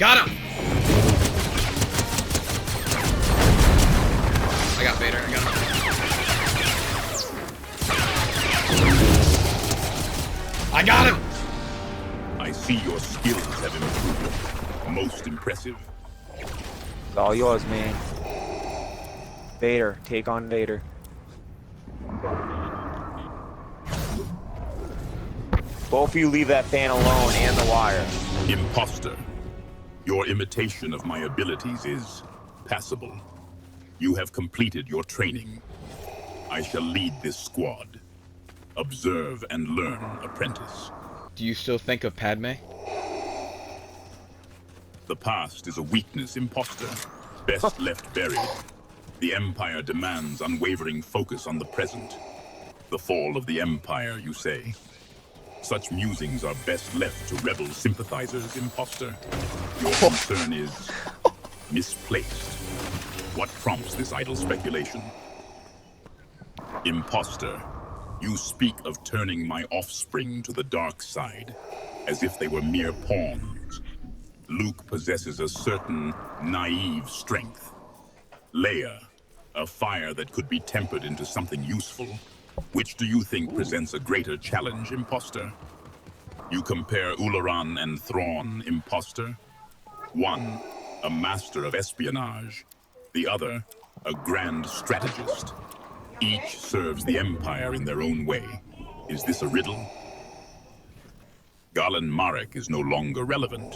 Got him! I got Vader, I got him. I got him! I see your skills have improved. Most impressive. It's all yours, man. Vader, take on Vader. Both of you leave that fan alone and the wire. Imposter. Your imitation of my abilities is passable. You have completed your training. I shall lead this squad. Observe and learn, apprentice. Do you still think of Padme? The past is a weakness, imposter. Best left buried. The Empire demands unwavering focus on the present. The fall of the Empire, you say? Such musings are best left to rebel sympathizers, imposter. Your concern is misplaced. What prompts this idle speculation? Imposter, you speak of turning my offspring to the dark side, as if they were mere pawns. Luke possesses a certain naive strength. Leia, a fire that could be tempered into something useful. Which do you think presents a greater challenge, imposter? You compare Ularan and Thrawn, imposter? One, a master of espionage. The other, a grand strategist. Each serves the Empire in their own way. Is this a riddle? Galen Marek is no longer relevant.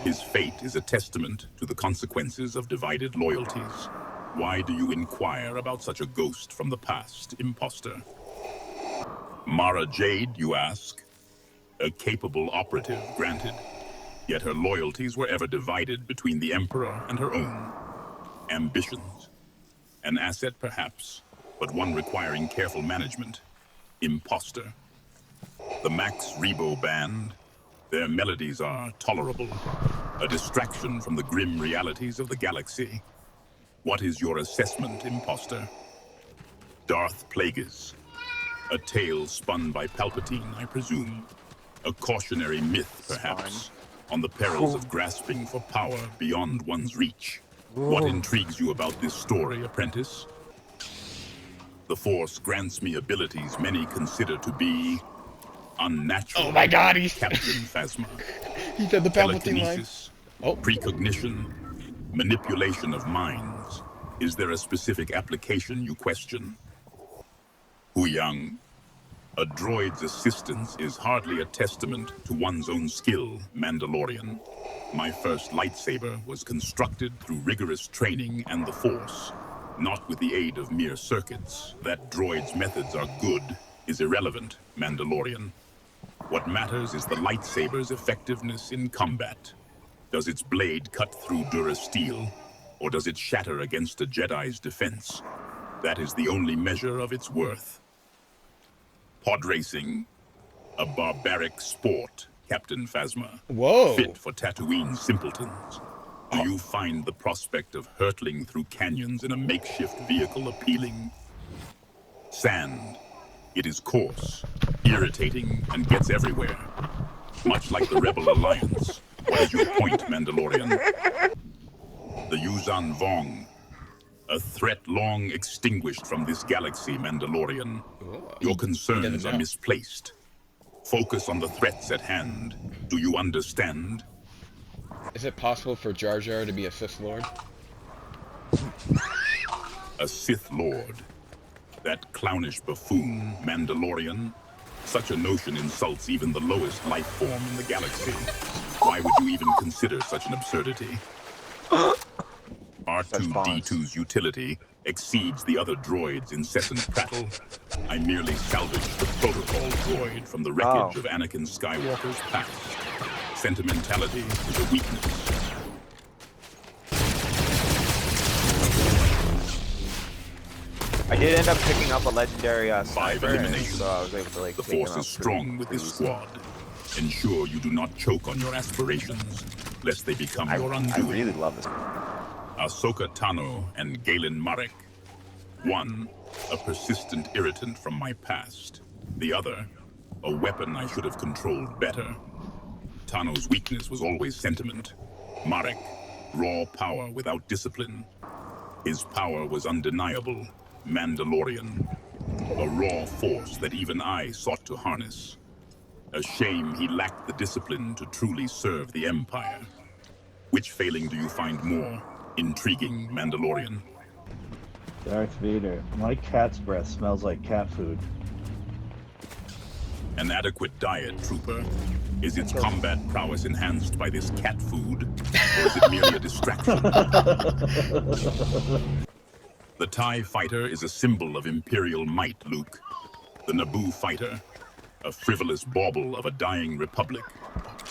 His fate is a testament to the consequences of divided loyalties. Why do you inquire about such a ghost from the past, imposter? Mara Jade, you ask? A capable operative, granted. Yet her loyalties were ever divided between the Emperor and her own. Ambitions. An asset, perhaps, but one requiring careful management. Imposter. The Max Rebo Band. Their melodies are tolerable. A distraction from the grim realities of the galaxy. What is your assessment, imposter? Darth Plagueis. A tale spun by Palpatine, I presume. A cautionary myth, perhaps, on the perils of grasping for power beyond one's reach. What intrigues you about this story, apprentice? The Force grants me abilities many consider to be unnatural. Oh my god, Captain Phasma. He said the Palpatine line. Telekinesis, precognition, manipulation of minds. Is there a specific application you question? Huyang, a droid's assistance is hardly a testament to one's own skill, Mandalorian. My first lightsaber was constructed through rigorous training and the Force, not with the aid of mere circuits. That droid's methods are good is irrelevant, Mandalorian. What matters is the lightsaber's effectiveness in combat. Does its blade cut through durasteel, or does it shatter against a Jedi's defense? That is the only measure of its worth. Pod racing, a barbaric sport, Captain Phasma. Whoa. Fit for Tatooine simpletons. Do you find the prospect of hurtling through canyons in a makeshift vehicle appealing? Sand. It is coarse, irritating, and gets everywhere. Much like the Rebel Alliance. What is your point, Mandalorian? The Yuuzhan Vong. A threat long extinguished from this galaxy, Mandalorian. Your concerns are misplaced. Focus on the threats at hand. Do you understand? Is it possible for Jar Jar to be a Sith Lord? A Sith Lord. That clownish buffoon, Mandalorian. Such a notion insults even the lowest life form in the galaxy. Why would you even consider such an absurdity? R2-D2's utility exceeds the other droids' incessant prattle. I merely salvaged the protocol droid from the wreckage of Anakin Skywalker's past. Sentimentality is a weakness. I did end up picking up a legendary 5 sniper, eliminations. so I was able to The take Force him out is strong with this squad. Ensure you do not choke on your aspirations, lest they become your I undoing. really love this. Ahsoka Tano and Galen Marek. One, a persistent irritant from my past. The other, a weapon I should have controlled better. Tano's weakness was always sentiment. Marek, raw power without discipline. His power was undeniable, Mandalorian. A raw force that even I sought to harness. A shame he lacked the discipline to truly serve the Empire. Which failing do you find more intriguing, Mandalorian? Darth Vader. My cat's breath smells like cat food. An adequate diet, Trooper? Is its combat prowess enhanced by this cat food? Or is it merely a distraction? The TIE fighter is a symbol of Imperial might, Luke. The Naboo fighter, a frivolous bauble of a dying republic.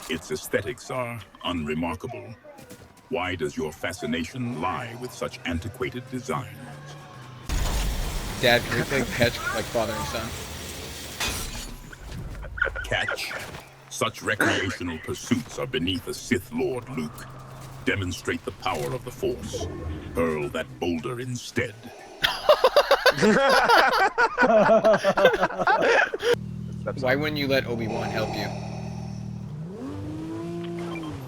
Its aesthetics are unremarkable. Why does your fascination lie with such antiquated designs? Dad, can we play catch like father and son? Catch. Such recreational pursuits are beneath a Sith Lord, Luke. Demonstrate the power of the Force. Hurl that boulder instead. Why wouldn't you let Obi-Wan help you?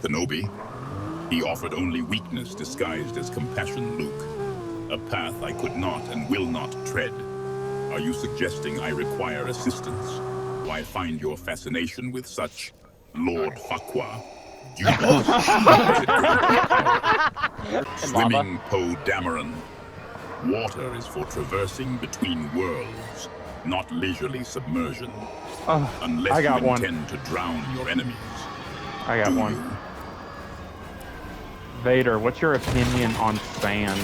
Kenobi. He offered only weakness disguised as compassion, Luke. A path I could not and will not tread. Are you suggesting I require assistance? Why find your fascination with such Lord Fakwa? Swimming Poe Dameron. Water is for traversing between worlds, not leisurely submersion. Unless I got you one. intend to drown your enemies. I got Do one. you? Vader, what's your opinion on sand?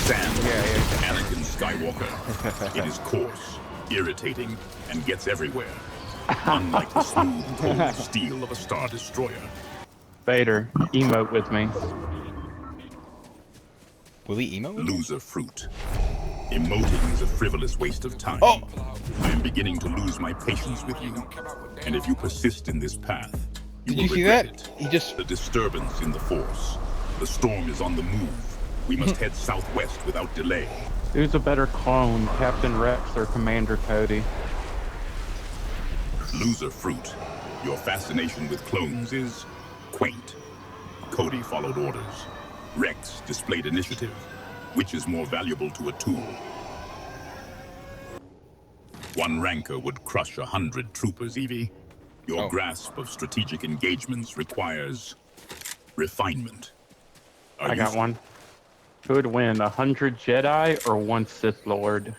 Sand. Anakin Skywalker. It is coarse, irritating, and gets everywhere. Unlike the smooth, cold steel of a Star Destroyer. Vader, emote with me. Will he emo? Loser fruit. Emoting is a frivolous waste of time. Oh! I am beginning to lose my patience with you. And if you persist in this path, you Did will you see regret that? it. He just... The disturbance in the Force. The storm is on the move. We must head southwest without delay. Who's a better clone, Captain Rex or Commander Cody? Loser fruit. Your fascination with clones is quaint. Cody followed orders. Rex displayed initiative. Which is more valuable to a tool? One rancor would crush 100 troopers, Evie. Your grasp of strategic engagements requires refinement. I got one. Who would win, 100 Jedi or 1 Sith Lord?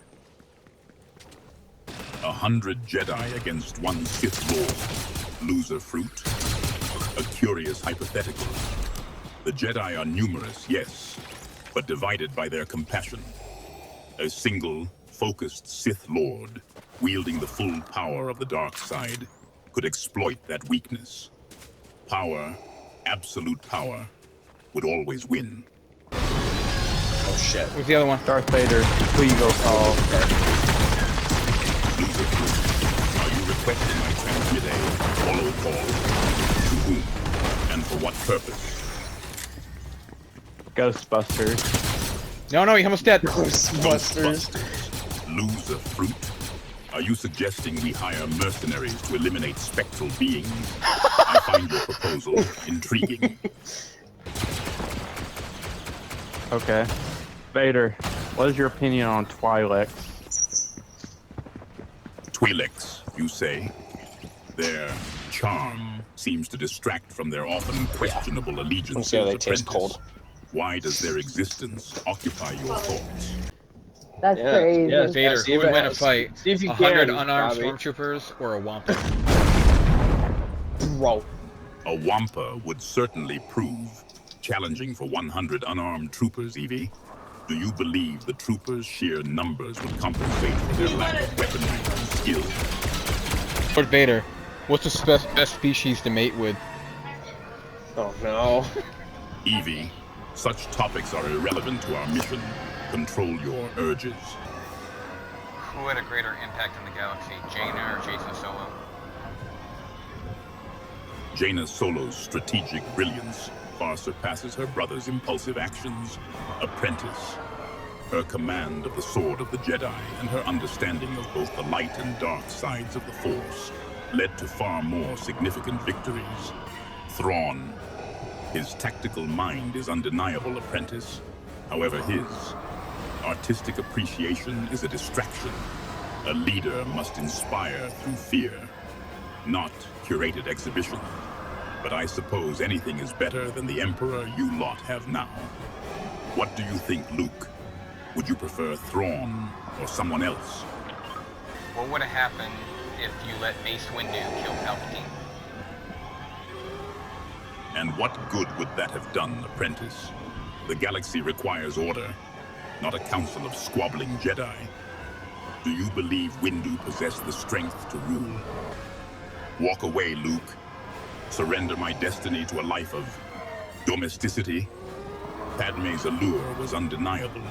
100 Jedi against 1 Sith Lord. Loser fruit. A curious hypothetical. The Jedi are numerous, yes, but divided by their compassion. A single, focused Sith Lord, wielding the full power of the dark side, could exploit that weakness. Power, absolute power, would always win. Oh shit. What's the other one? Darth Vader, who you go call? Loser fruit. Are you requesting I transmit a follow call? To whom? And for what purpose? Ghostbusters. No, he almost dead. Ghostbusters. Loser fruit. Are you suggesting we hire mercenaries to eliminate spectral beings? I find your proposal intriguing. Okay. Vader, what is your opinion on Twi'leks? Twi'leks, you say? Their charm seems to distract from their often questionable allegiance Yeah, they to taste apprentice. cold. Why does their existence occupy your thoughts? That's crazy. Yeah, Vader, see who if would it win a has- fight? see if you 100 can, unarmed Bobby. stormtroopers or a Wampa? Bro. A Wampa would certainly prove challenging for 100 unarmed troopers, Evie. Do you believe the troopers' sheer numbers would compensate for their lack of weaponry and skill? Lord Vader, what's the best species to mate with? Oh no. Evie, such topics are irrelevant to our mission. Control your urges. Who had a greater impact on the galaxy, Jaina or Jason Solo? Jaina Solo's strategic brilliance far surpasses her brother's impulsive actions. Apprentice. Her command of the sword of the Jedi and her understanding of both the light and dark sides of the Force led to far more significant victories. Thrawn. His tactical mind is undeniable, apprentice. However, his artistic appreciation is a distraction. A leader must inspire through fear, not curated exhibition. But I suppose anything is better than the Emperor you lot have now. What do you think, Luke? Would you prefer Thrawn or someone else? What would have happened if you let Mace Windu kill Palpatine? And what good would that have done, apprentice? The galaxy requires order, not a council of squabbling Jedi. Do you believe Windu possessed the strength to rule? Walk away, Luke. Surrender my destiny to a life of domesticity. Padme's allure was undeniable,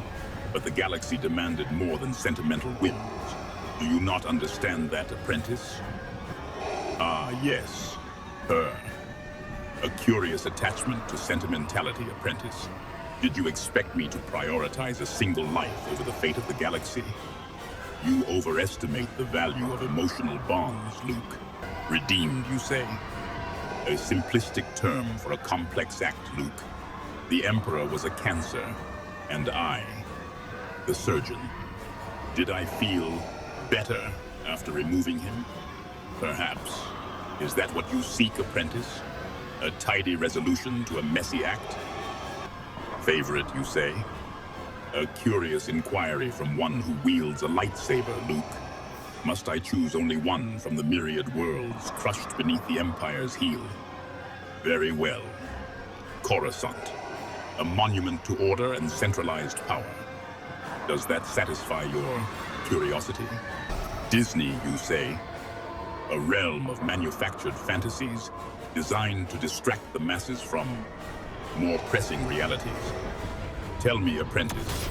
but the galaxy demanded more than sentimental whims. Do you not understand that, apprentice? Ah, yes, her. A curious attachment to sentimentality, apprentice. Did you expect me to prioritize a single life over the fate of the galaxy? You overestimate the value of emotional bonds, Luke. Redeemed, you say? A simplistic term for a complex act, Luke. The Emperor was a cancer, and I, the surgeon. Did I feel better after removing him? Perhaps. Is that what you seek, apprentice? A tidy resolution to a messy act? Favorite, you say? A curious inquiry from one who wields a lightsaber, Luke. Must I choose only one from the myriad worlds crushed beneath the Empire's heel? Very well. Coruscant. A monument to order and centralized power. Does that satisfy your curiosity? Disney, you say? A realm of manufactured fantasies designed to distract the masses from more pressing realities. Tell me, apprentice,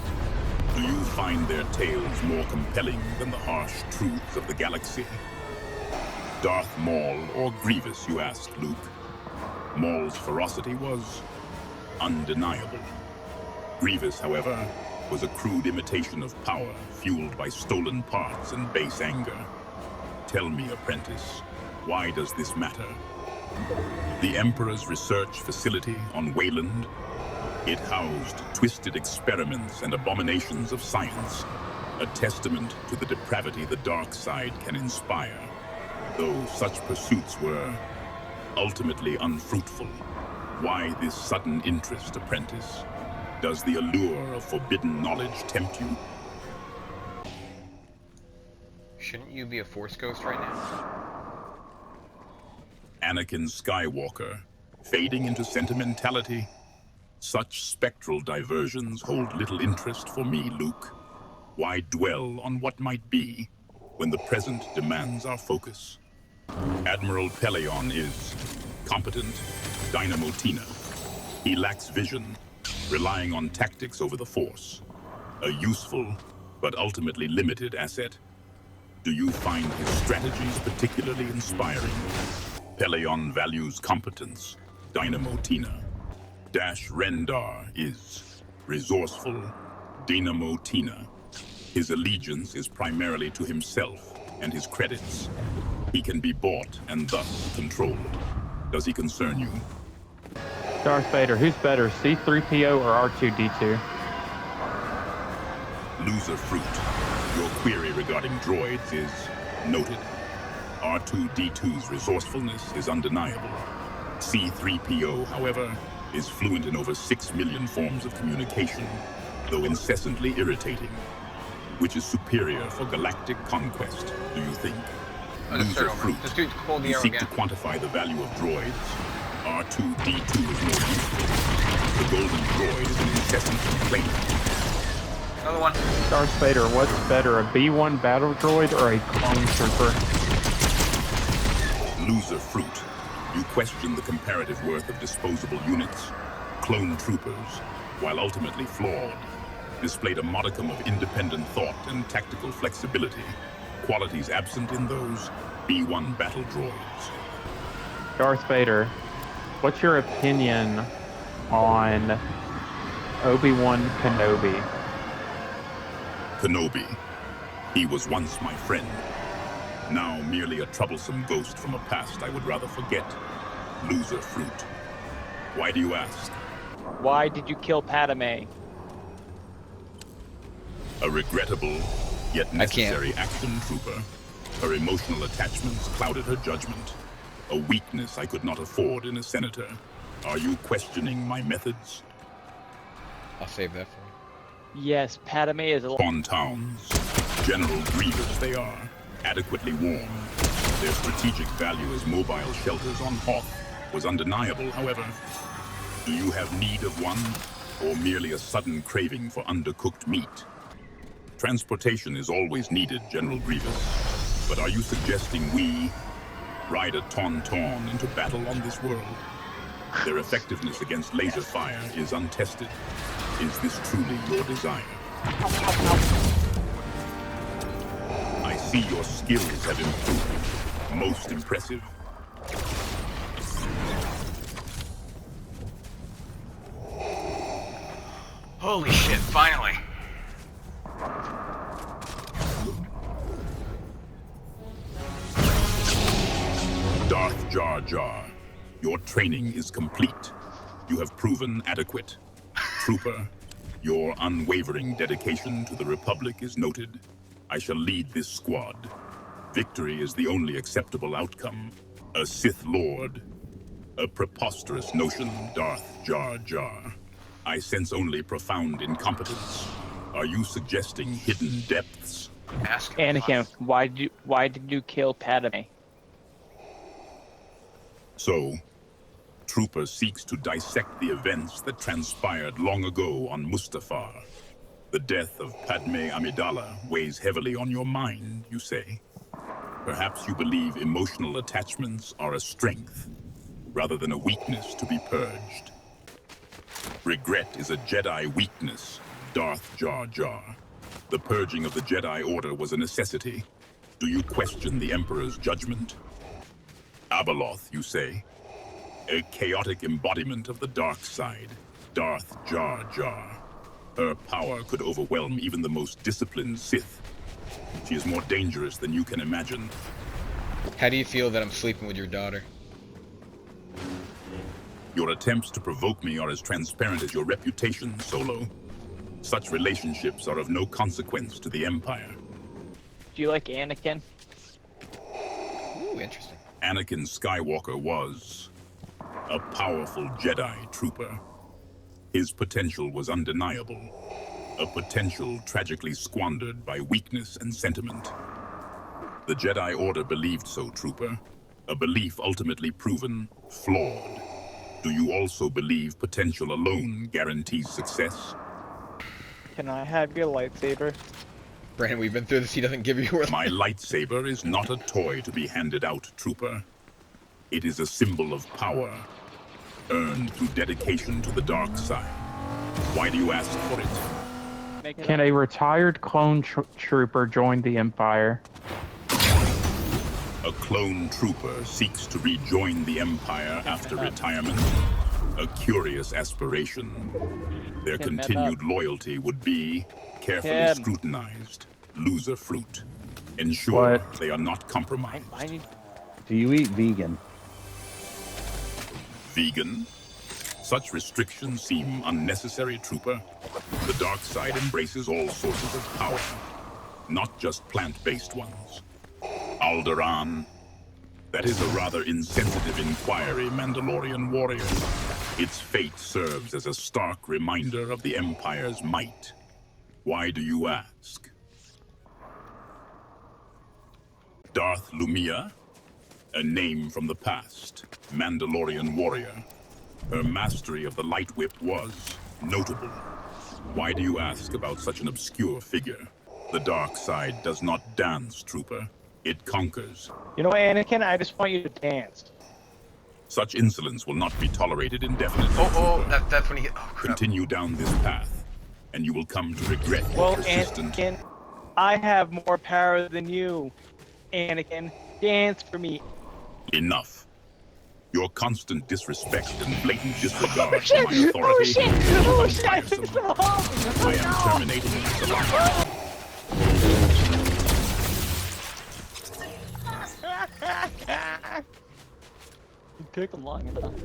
do you find their tales more compelling than the harsh truths of the galaxy? Darth Maul or Grievous, you asked, Luke. Maul's ferocity was undeniable. Grievous, however, was a crude imitation of power, fueled by stolen parts and base anger. Tell me, apprentice, why does this matter? The Emperor's research facility on Wayland, it housed twisted experiments and abominations of science, a testament to the depravity the dark side can inspire, though such pursuits were ultimately unfruitful. Why this sudden interest, apprentice? Does the allure of forbidden knowledge tempt you? Shouldn't you be a Force ghost right now? Anakin Skywalker, fading into sentimentality. Such spectral diversions hold little interest for me, Luke. Why dwell on what might be when the present demands our focus? Admiral Pelion is competent, dynamotina. He lacks vision, relying on tactics over the Force. A useful, but ultimately limited asset. Do you find his strategies particularly inspiring? Pelion values competence, dynamotina. Dash Rendar is resourceful, dynamotina. His allegiance is primarily to himself and his credits. He can be bought and thus controlled. Does he concern you? Darth Vader, who's better, C-3PO or R2-D2? Loser fruit. Your query regarding droids is noted. R2-D2's resourcefulness is undeniable. C-3PO, however, is fluent in over 6 million forms of communication, though incessantly irritating. Which is superior for galactic conquest, do you think? Loser fruit. This dude pulled the You arrow seek again. to quantify the value of droids. R2-D2 is more useful. The golden droid is an incessant complainer. Another one. Darth Vader, what's better, a B-1 battle droid or a clone trooper? Loser fruit. You question the comparative worth of disposable units. Clone troopers, while ultimately flawed, displayed a modicum of independent thought and tactical flexibility, qualities absent in those B-1 battle droids. Darth Vader, what's your opinion on Obi-Wan Kenobi? Kenobi. He was once my friend. Now merely a troublesome ghost from a past I would rather forget. Loser fruit. Why do you ask? Why did you kill Padme? A regrettable, yet I can't. necessary action, Trooper. Her emotional attachments clouded her judgment. A weakness I could not afford in a senator. Are you questioning my methods? I'll save that for you. Yes, Padme is a On towns, General Grievous they are, adequately warned. Their strategic value as mobile shelters on Hoth was undeniable, however. Do you have need of one, or merely a sudden craving for undercooked meat? Transportation is always needed, General Grievous. But are you suggesting we ride a tauntaun into battle on this world? Their effectiveness against laser fire is untested. Is this truly your desire? I see your skills have improved. Most impressive. Holy shit, finally. Darth Jar Jar, your training is complete. You have proven adequate. Trooper, your unwavering dedication to the Republic is noted. I shall lead this squad. Victory is the only acceptable outcome. A Sith Lord. A preposterous notion, Darth Jar Jar. I sense only profound incompetence. Are you suggesting hidden depths? Ask Anakin, why did you kill Padme? So, Trooper seeks to dissect the events that transpired long ago on Mustafar. The death of Padme Amidala weighs heavily on your mind, you say? Perhaps you believe emotional attachments are a strength, rather than a weakness to be purged. Regret is a Jedi weakness, Darth Jar Jar. The purging of the Jedi Order was a necessity. Do you question the Emperor's judgment? Abeloth, you say? A chaotic embodiment of the dark side, Darth Jar Jar. Her power could overwhelm even the most disciplined Sith. She is more dangerous than you can imagine. How do you feel that I'm sleeping with your daughter? Your attempts to provoke me are as transparent as your reputation, Solo. Such relationships are of no consequence to the Empire. Do you like Anakin? Ooh, interesting. Anakin Skywalker was a powerful Jedi trooper. His potential was undeniable. A potential tragically squandered by weakness and sentiment. The Jedi Order believed so, Trooper. A belief ultimately proven flawed. Do you also believe potential alone guarantees success? Can I have your lightsaber? Brandon, we've been through this. He doesn't give you your My lightsaber is not a toy to be handed out, Trooper. It is a symbol of power, earned through dedication to the dark side. Why do you ask for it? Can a retired clone trooper join the Empire? A clone trooper seeks to rejoin the Empire after retirement. A curious aspiration. Their continued loyalty would be carefully scrutinized. Loser fruit. Ensure they are not compromised. Do you eat vegan? Vegan? Such restrictions seem unnecessary, Trooper. The dark side embraces all sources of power, not just plant-based ones. Alderaan. That is a rather insensitive inquiry, Mandalorian warrior. Its fate serves as a stark reminder of the Empire's might. Why do you ask? Darth Lumia? A name from the past, Mandalorian warrior. Her mastery of the light whip was notable. Why do you ask about such an obscure figure? The dark side does not dance, Trooper. It conquers. You know what, Anakin? I just want you to dance. Such insolence will not be tolerated indefinitely. Oh, Trooper. that's when he. Oh, crap. Continue down this path, and you will come to regret your Well, persistent. Anakin, I have more power than you. Anakin, dance for me. Enough. Your constant disrespect and blatant disregard for my authority is tiresome. I am terminating this alliance. You took him long enough.